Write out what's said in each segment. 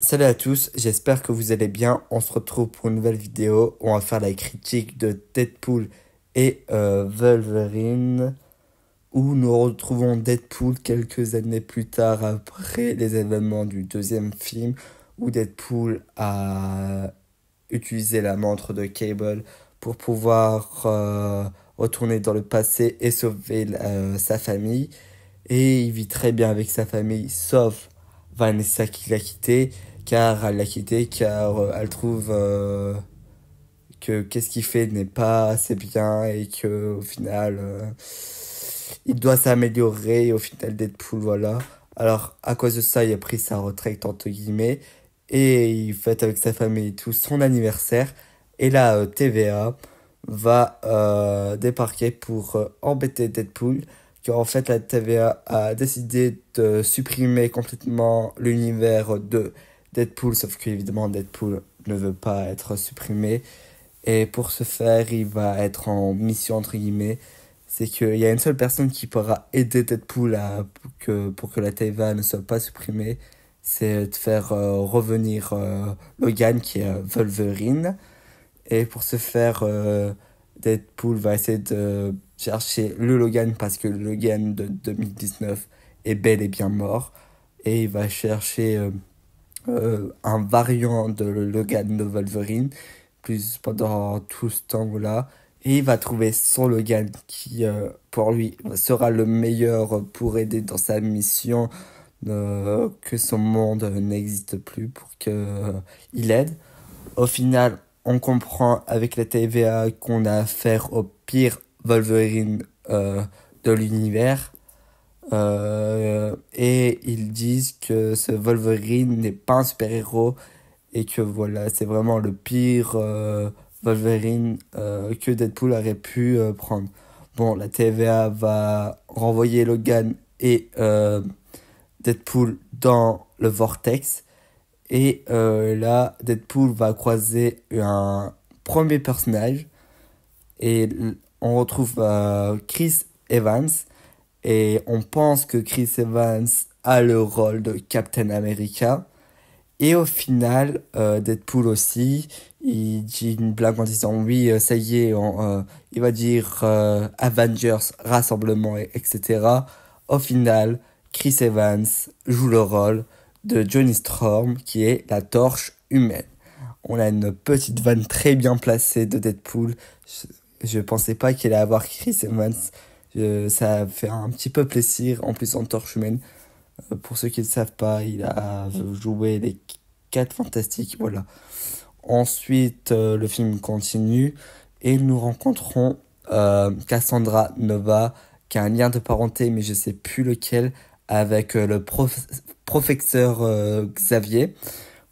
Salut à tous, j'espère que vous allez bien. On se retrouve pour une nouvelle vidéo. On va faire la critique de Deadpool et Wolverine, où nous retrouvons Deadpool quelques années plus tard après les événements du deuxième film, où Deadpool a utilisé la montre de Cable pour pouvoir retourner dans le passé et sauver sa famille. Et il vit très bien avec sa famille, sauf Vanessa qui l'a quitté, car elle l'a quitté, car elle trouve que qu'est-ce qu'il fait n'est pas assez bien et que au final il doit s'améliorer. Et au final, Deadpool, voilà. Alors, à cause de ça, il a pris sa retraite, entre guillemets, et il fête avec sa famille et tout son anniversaire. Et la TVA va débarquer pour embêter Deadpool, car en fait, la TVA a décidé de supprimer complètement l'univers de Deadpool, sauf que évidemment Deadpool ne veut pas être supprimé. Et pour ce faire, il va être en mission entre guillemets. C'est qu'il y a une seule personne qui pourra aider Deadpool pour que la TVA ne soit pas supprimée. C'est de faire revenir Logan, qui est Wolverine. Et pour ce faire, Deadpool va essayer de chercher le Logan parce que le Logan de 2019 est bel et bien mort. Et il va chercher un variant de Logan de Wolverine, plus pendant tout ce temps-là. Et il va trouver son Logan qui, pour lui, sera le meilleur pour aider dans sa mission que son monde n'existe plus pour que il aide. Au final, on comprend avec la TVA qu'on a affaire au pire Wolverine de l'univers. Et ils disent que ce Wolverine n'est pas un super-héros et que voilà, c'est vraiment le pire Wolverine que Deadpool aurait pu prendre. Bon, la TVA va renvoyer Logan et Deadpool dans le vortex. Et là, Deadpool va croiser un premier personnage. Et on retrouve Chris Evans. Et on pense que Chris Evans a le rôle de Captain America. Et au final, Deadpool aussi, il dit une blague en disant oui, ça y est, il va dire Avengers, rassemblement, etc. Au final, Chris Evans joue le rôle de Johnny Storm, qui est la torche humaine. On a une petite vanne très bien placée de Deadpool. Je pensais pas qu'il allait avoir Chris Evans. Ça fait un petit peu plaisir, en plus en torche humaine. Pour ceux qui ne le savent pas, il a joué les 4 fantastiques, voilà. Ensuite, le film continue et nous rencontrons Cassandra Nova, qui a un lien de parenté, mais je sais plus lequel, avec le professeur Xavier,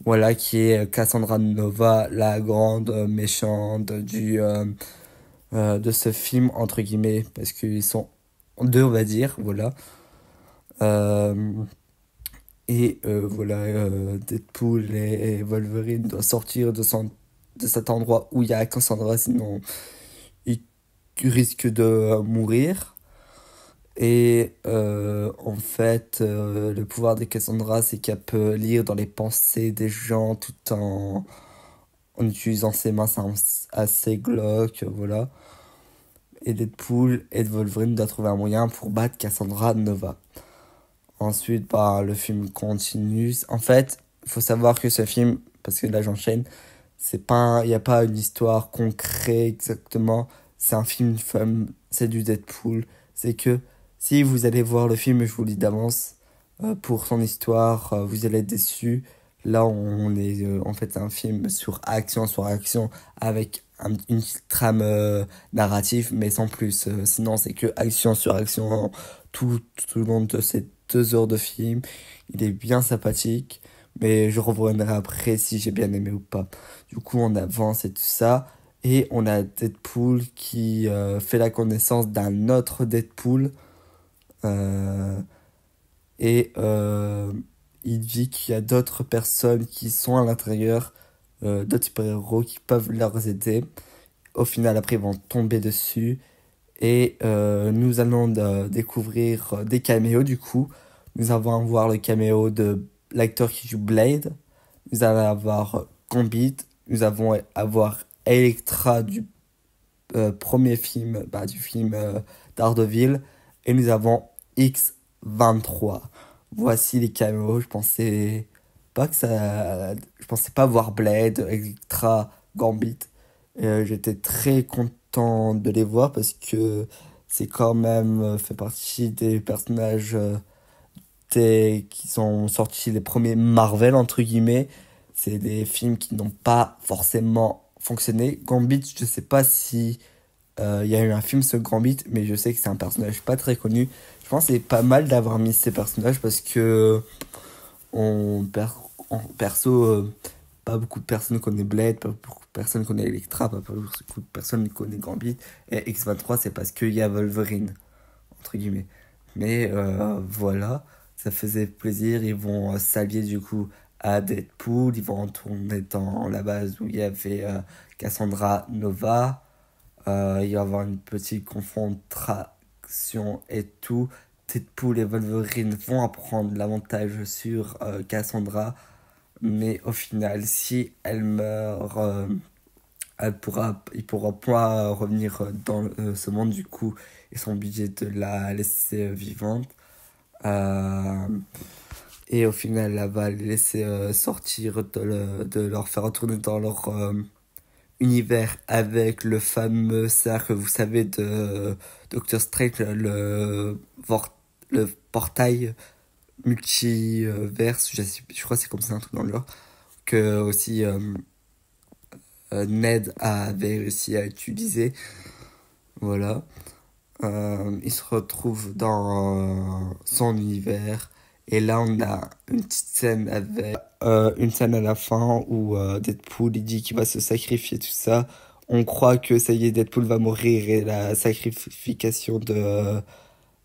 voilà, qui est Cassandra Nova, la grande méchante de ce film, entre guillemets, parce qu'ils sont deux, on va dire, voilà. Euh, voilà, Deadpool et Wolverine doivent sortir de cet endroit où il y a Cassandra, sinon ils risquent de mourir. Et en fait, le pouvoir de Cassandra, c'est qu'elle peut lire dans les pensées des gens tout en utilisant ses mains, c'est assez glauque, voilà. Et Deadpool et Wolverine doivent trouver un moyen pour battre Cassandra Nova. Ensuite, bah, le film continue. En fait, il faut savoir que ce film, parce que là j'enchaîne, il n'y a pas une histoire concrète exactement. C'est un film fun, c'est du Deadpool. C'est que si vous allez voir le film, je vous le dis d'avance, pour son histoire, vous allez être déçus. Là, on est en fait un film sur action, avec une trame narrative, mais sans plus. Sinon, c'est que action sur action tout le long de ces 2 heures de film. Il est bien sympathique, mais je reviendrai après si j'ai bien aimé ou pas. Du coup, on avance et tout ça. Et on a Deadpool qui fait la connaissance d'un autre Deadpool. Euh, et il dit qu'il y a d'autres personnes qui sont à l'intérieur, d'autres super-héros qui peuvent leur aider. Au final, après, ils vont tomber dessus. Et nous allons découvrir des caméos du coup. Nous allons voir le caméo de l'acteur qui joue Blade. nous allons avoir Gambit, nous allons avoir Elektra du premier film, du film Daredevil, et nous avons X-23. Voici les caméos, je pensais pas voir Blade, Elektra, Gambit. J'étais très content de les voir parce que c'est quand même fait partie des personnages qui sont sortis les premiers Marvel, entre guillemets. C'est des films qui n'ont pas forcément fonctionné. Gambit, je sais pas si il y a eu un film sur Gambit, mais je sais que c'est un personnage pas très connu. Je pense que c'est pas mal d'avoir mis ces personnages parce que on per- perso, pas beaucoup de personnes connaissent Blade, pas beaucoup de personnes connaissent Elektra, pas beaucoup de personnes connaissent Gambit. Et X-23, c'est parce qu'il y a Wolverine, entre guillemets. Mais voilà, ça faisait plaisir. Ils vont s'allier du coup à Deadpool. Ils vont retourner dans la base où il y avait Cassandra Nova. Il va y avoir une petite confrontation et tout. Deadpool et Wolverine vont apprendre l'avantage sur Cassandra. Mais au final, si elle meurt, il pourra pas revenir dans ce monde du coup. Ils sont obligés de la laisser vivante. Euh, et au final, elle va les laisser sortir, de leur faire retourner dans leur univers avec le fameux cercle, vous savez, de Doctor Strange, le portail multiverse, je crois que c'est comme ça, un truc dans le genre, que aussi Ned avait réussi à utiliser. Voilà. Il se retrouve dans son univers. Et là, on a une petite scène avec une scène à la fin où Deadpool il dit qu'il va se sacrifier, tout ça. On croit que ça y est, Deadpool va mourir et la sacrification de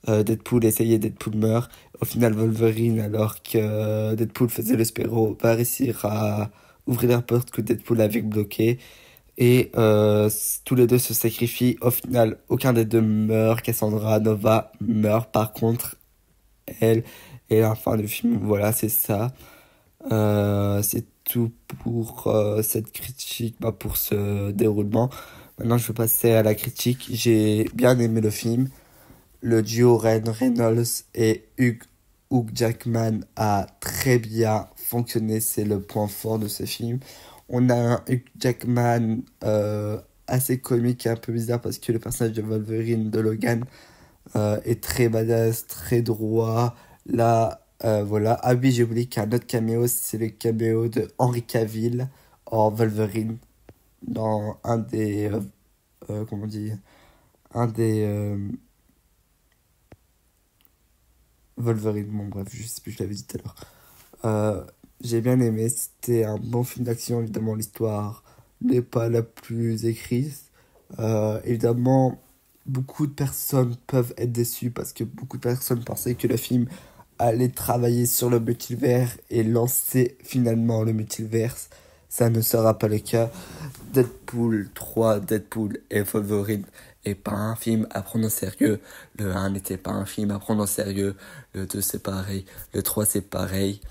Deadpool essayer, Deadpool meurt. Au final, Wolverine, alors que Deadpool faisait le Spéro, va réussir à ouvrir la porte que Deadpool avait bloquée. Et tous les deux se sacrifient. Au final, aucun des deux meurt. Cassandra Nova meurt. Par contre, elle et la fin du film, voilà, c'est ça. C'est tout pour cette critique, pour ce déroulement. Maintenant, je vais passer à la critique. J'ai bien aimé le film. Le duo Ryan Reynolds et Hugh Jackman a très bien fonctionné. C'est le point fort de ce film. On a un Hugh Jackman assez comique et un peu bizarre parce que le personnage de Wolverine de Logan est très badass, très droit. Là, voilà. Ah oui, j'ai oublié qu'il y a un autre caméo, c'est le caméo de Henry Cavill en Wolverine dans un des... comment on dit? Un des... Wolverine, bon bref, je sais plus, je l'avais dit tout à l'heure. J'ai bien aimé, c'était un bon film d'action, évidemment l'histoire n'est pas la plus écrite. Évidemment, beaucoup de personnes peuvent être déçues parce que beaucoup de personnes pensaient que le film allait travailler sur le multivers et lancer finalement le multiverse. Ça ne sera pas le cas. Deadpool 3, Deadpool et Wolverine est pas un film à prendre au sérieux. Le 1 n'était pas un film à prendre au sérieux. Le 2 c'est pareil. Le 3 c'est pareil.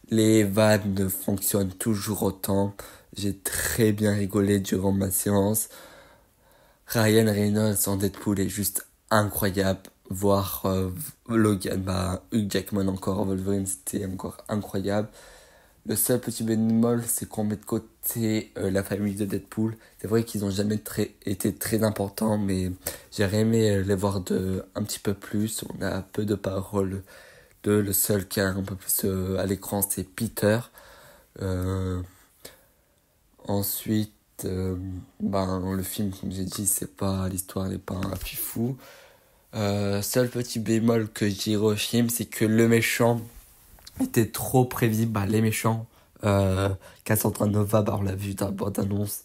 Les vannes fonctionnent toujours autant. J'ai très bien rigolé durant ma séance. Ryan Reynolds en Deadpool est juste incroyable. Voir Logan, Hugh Jackman encore, Wolverine, c'était encore incroyable. Le seul petit bémol, c'est qu'on met de côté la famille de Deadpool. C'est vrai qu'ils ont jamais été très importants, mais j'aurais aimé les voir un petit peu plus. On a peu de paroles de le seul qui a un peu plus à l'écran, c'est Peter. Euh, Ensuite, le film, comme j'ai dit, c'est pas, l'histoire n'est pas un fifou. Seul petit bémol que je dirais au film, c'est que le méchant était trop prévisible. Les méchants, Cassandra Nova, on l'a vu dans la bande-annonce,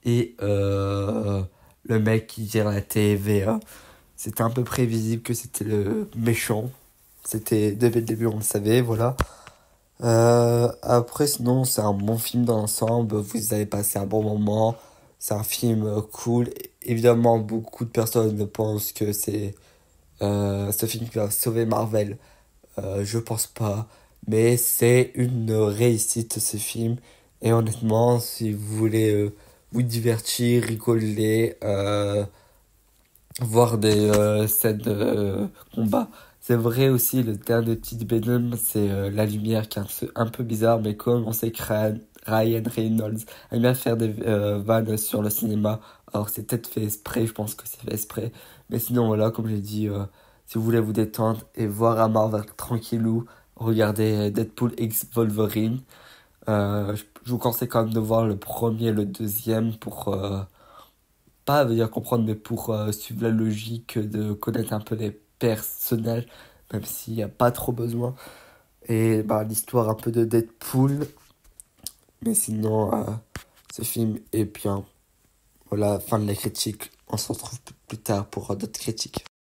et le mec qui gère la TVA, c'était un peu prévisible que c'était le méchant. C'était dès le début, on le savait, voilà. Après, sinon, c'est un bon film dans l'ensemble. Vous avez passé un bon moment. C'est un film cool. Évidemment, beaucoup de personnes pensent que c'est ce film qui va sauver Marvel. Je pense pas. Mais c'est une réussite ce film. Et honnêtement, si vous voulez vous divertir, rigoler, voir des scènes de combat. C'est vrai aussi, le dernier petit Venom, c'est la lumière qui est un peu bizarre, mais comme on sait que Ryan Reynolds aime bien faire des vannes sur le cinéma, alors c'est peut-être fait exprès, je pense que c'est fait exprès. Mais sinon, voilà, comme j'ai dit, si vous voulez vous détendre et voir un Marvel tranquillou, regardez Deadpool X Wolverine. Je vous conseille quand même de voir le premier et le deuxième pour pas venir comprendre, mais pour suivre la logique de connaître un peu les personnages, même s'il n'y a pas trop besoin. Et bah, l'histoire un peu de Deadpool. Mais sinon, ce film est bien. Voilà, fin de la critique. On se retrouve plus tard pour d'autres critiques.